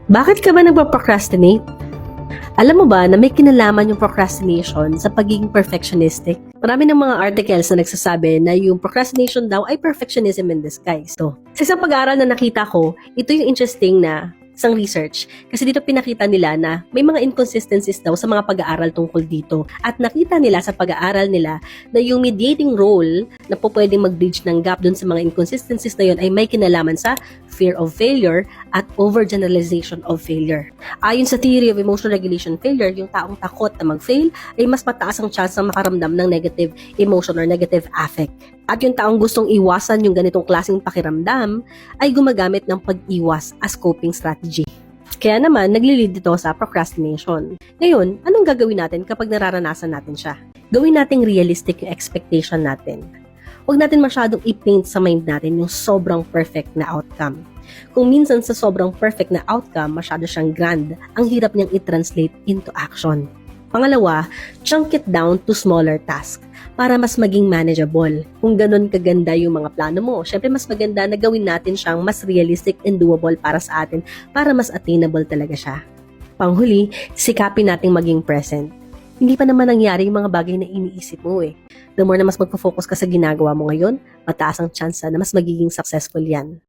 Bakit ka ba nagpo-procrastinate? Alam mo ba na may kinalaman yung procrastination sa pagiging perfectionistic? Marami ng mga articles na nagsasabi na yung procrastination daw ay perfectionism in disguise. So, sa isang pag-aaral na nakita ko, ito yung interesting na isang research. Kasi dito pinakita nila na may mga inconsistencies daw sa mga pag-aaral tungkol dito. At nakita nila sa pag-aaral nila na yung mediating role na po pwedeng mag-bridge ng gap dun sa mga inconsistencies na yun ay may kinalaman sa fear of failure at overgeneralization of failure. Ayon sa theory of emotional regulation failure, yung taong takot na mag-fail ay mas mataas ang chance na makaramdam ng negative emotion or negative affect. At yung taong gustong iwasan yung ganitong klaseng pakiramdam ay gumagamit ng pag-iwas as coping strategy. Kaya naman, nagli-lead dito sa procrastination. Ngayon, anong gagawin natin kapag nararanasan natin siya? Gawin nating realistic yung expectation natin. Huwag natin masyadong i-paint sa mind natin yung sobrang perfect na outcome. Kung minsan sa sobrang perfect na outcome, masyado siyang grand, ang hirap niyang i-translate into action. Pangalawa, chunk it down to smaller tasks para mas maging manageable. Kung ganun kaganda yung mga plano mo, syempre mas maganda na gawin natin siyang mas realistic and doable para sa atin para mas attainable talaga siya. Panghuli, sikapin nating maging present. Hindi pa naman nangyari yung mga bagay na iniisip mo eh. The more na mas magpo-focus ka sa ginagawa mo ngayon, mataas ang chance na mas magiging successful yan.